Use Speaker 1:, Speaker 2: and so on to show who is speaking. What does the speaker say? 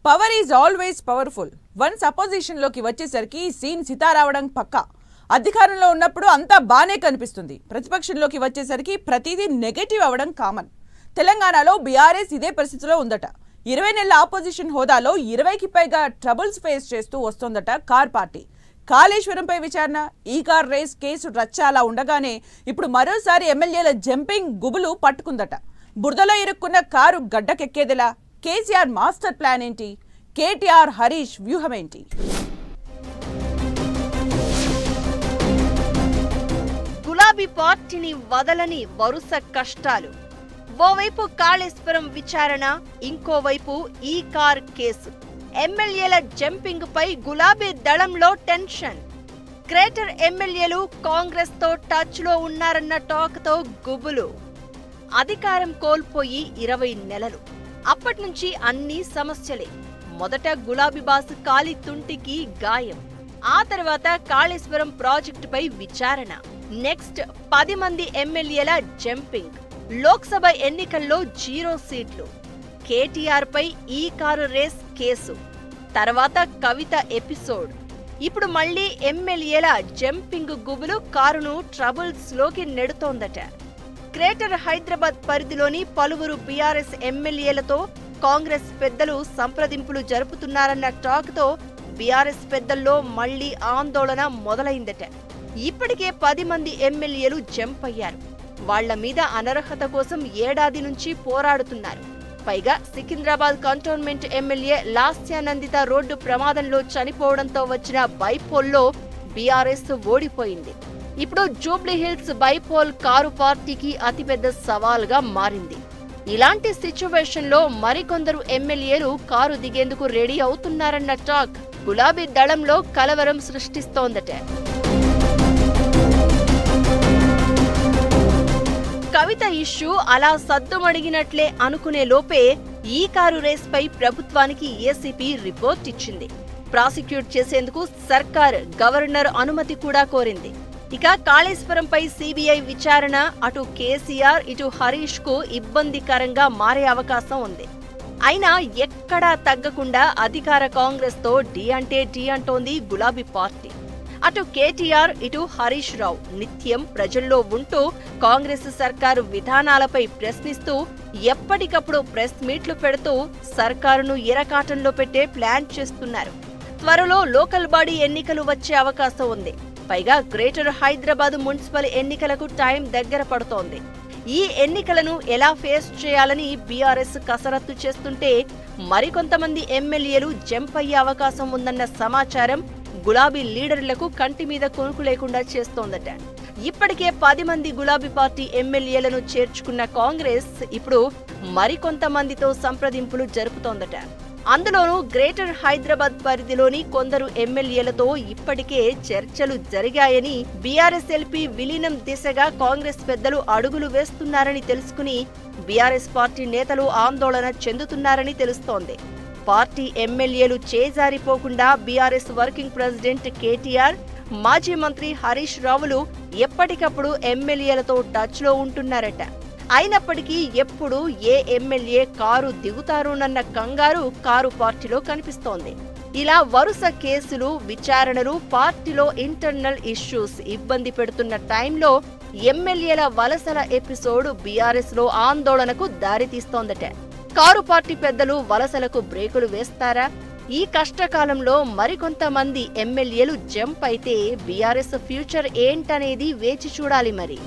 Speaker 1: Power is always powerful. Once opposition లోకి వచ్చేసరికి scene సితారావడం పక్కా. అధికారంలో ఉన్నప్పుడు అంతా బానే కనిపిస్తుంది. ప్రతిపక్షంలోకి వచ్చేసరికి ప్రతిదీ నెగటివ్ అవడం కామన్. తెలంగాణలో బీఆర్ఎస్ ఇదే పరిస్థితిలో ఉందట. 20 నెలల ఆపోజిషన్ హోదాలో 20కి పైగా ట్రబుల్స్ ఫేస్ చేస్తూ వస్తోందట కార్ పార్టీ. కాళేశ్వరంపై విచారణ, ఈ కార్ రేస్ కేసు రచ్చ అలా ఉండగానే ఇప్పుడు మరోసారి ఎమ్మెల్యేల జంపింగ్ గుబులు పట్టుకుందట. బురదలో ఇరుక్కున్న కారు గడ్డకెక్కేదిలా? కేసీఆర్ మాస్టర్ ప్లాన్ ఏంటి? కేటీఆర్ హరీష్ వ్యూహం ఏంటి?
Speaker 2: గులాబీ పార్టీని వదలని వరుస కష్టాలు. ఓవైపు కాళేశ్వరం విచారణ, ఇంకోవైపు ఈ కార్ కేసు. ఎమ్మెల్యేల జంపింగ్ పై గులాబీ దళంలో టెన్షన్. గ్రేటర్ ఎమ్మెల్యేలు కాంగ్రెస్ తో టచ్ లో ఉన్నారన్న టాక్ తో గుబులు. అధికారం కోల్పోయి 20 నెలలు. అప్పట్నుంచి అన్ని సమస్యలే. మొదట గులాబీ బాస్ కాలి తుంటికి గాయం, ఆ తర్వాత కాళేశ్వరం ప్రాజెక్టుపై విచారణ, నెక్స్ట్ 10 మంది ఎమ్మెల్యేల జంపింగ్, లోక్సభ ఎన్నికల్లో 0 సీట్లు, కేటీఆర్ పై ఈ కారు రేస్ కేసు, తర్వాత కవిత ఎపిసోడ్. ఇప్పుడు మళ్లీ ఎమ్మెల్యేల జంపింగ్ గుబులు కారును ట్రబుల్స్ లోకి నెడుతోందట. గ్రేటర్ హైదరాబాద్ పరిధిలోని పలువురు బీఆర్ఎస్ ఎమ్మెల్యేలతో కాంగ్రెస్ పెద్దలు సంప్రదింపులు జరుపుతున్నారన్న టాక్ తో బీఆర్ఎస్ పెద్దల్లో మళ్లీ ఆందోళన మొదలైందట. ఇప్పటికే 10 మంది ఎమ్మెల్యేలు జంప్ అయ్యారు. వాళ్ల మీద అనర్హత కోసం ఏడాది నుంచి పోరాడుతున్నారు. పైగా Secunderabad cantonment MLA Lasya Nanditha road ప్రమాదంలో చనిపోవడంతో వచ్చిన బైపోల్లో బీఆర్ఎస్ ఓడిపోయింది. ఇప్పుడు జూబ్లీహిల్స్ బైపోల్ కారు పార్టీకి అతిపెద్ద సవాల్గా మారింది. ఇలాంటి సిచ్యువేషన్ లో మరికొందరు ఎమ్మెల్యేలు కారు దిగేందుకు రెడీ అవుతున్నారన్న టాక్ గులాబీ దళంలో కలవరం సృష్టిస్తోందట. కవిత ఇష్యూ అలా సద్దుమడిగినట్లే అనుకునే లోపే ఈ కారు రేస్ పై ప్రభుత్వానికి ఏసీపీ రిపోర్ట్ ఇచ్చింది. ప్రాసిక్యూట్ చేసేందుకు సర్కార్ గవర్నర్ అనుమతి కూడా కోరింది. ఇక కాళేశ్వరంపై సిబిఐ విచారణ అటు కేసీఆర్ ఇటు హరీష్ కు ఇబ్బందికరంగా మారే అవకాశం ఉంది. అయినా ఎక్కడా తగ్గకుండా అధికార కాంగ్రెస్ తో డి అంటే డి అంటోంది గులాబీ పార్టీ. అటు కేటీఆర్ ఇటు హరీష్ రావు నిత్యం ప్రజల్లో ఉంటూ కాంగ్రెస్ సర్కారు విధానాలపై ప్రశ్నిస్తూ ఎప్పటికప్పుడు ప్రెస్ మీట్లు పెడుతూ సర్కారును ఇరకాటంలో పెట్టే ప్లాన్ చేస్తున్నారు. త్వరలో లోకల్ బాడీ ఎన్నికలు వచ్చే అవకాశం ఉంది. పైగా గ్రేటర్ హైదరాబాద్ మున్సిపల్ ఎన్నికలకు టైం దగ్గర పడుతోంది. ఈ ఎన్నికలను ఎలా ఫేస్ చేయాలని బీఆర్ఎస్ కసరత్తు చేస్తుంటే మరికొంతమంది ఎమ్మెల్యేలు జంప్ అయ్యే అవకాశం ఉందన్న సమాచారం గులాబీ లీడర్లకు కంటి మీద కొనుకు లేకుండా చేస్తోందట. ఇప్పటికే 10 మంది గులాబీ పార్టీ ఎమ్మెల్యేలను చేర్చుకున్న కాంగ్రెస్ ఇప్పుడు మరికొంతమందితో సంప్రదింపులు జరుపుతోందట. అందులోనూ గ్రేటర్ హైదరాబాద్ పరిధిలోని కొందరు ఎమ్మెల్యేలతో ఇప్పటికే చర్చలు జరిగాయని, బీఆర్ఎస్ ఎల్పీ విలీనం దిశగా కాంగ్రెస్ పెద్దలు అడుగులు వేస్తున్నారని తెలుసుకుని బీఆర్ఎస్ పార్టీ నేతలు ఆందోళన చెందుతున్నారని తెలుస్తోంది. పార్టీ ఎమ్మెల్యేలు చేజారిపోకుండా బీఆర్ఎస్ వర్కింగ్ ప్రెసిడెంట్ కేటీఆర్, మాజీ మంత్రి హరీష్ రావులు ఎప్పటికప్పుడు ఎమ్మెల్యేలతో టచ్ లో ఉంటున్నారట. అయినప్పటికీ ఎప్పుడు ఏ ఎమ్మెల్యే కారు దిగుతారోనన్న కంగారు కారు పార్టీలో కనిపిస్తోంది. ఇలా వరుస కేసులు, విచారణలు, పార్టీలో ఇంటర్నల్ ఇష్యూస్ ఇబ్బంది పెడుతున్న టైంలో ఎమ్మెల్యేల వలసల ఎపిసోడ్ బీఆర్ఎస్ లో ఆందోళనకు దారితీస్తోందట. కారు పార్టీ పెద్దలు వలసలకు బ్రేకులు వేస్తారా? ఈ కష్టకాలంలో మరికొంతమంది ఎమ్మెల్యేలు జంప్ అయితే బీఆర్ఎస్ ఫ్యూచర్ ఏంటనేది వేచి చూడాలి మరి.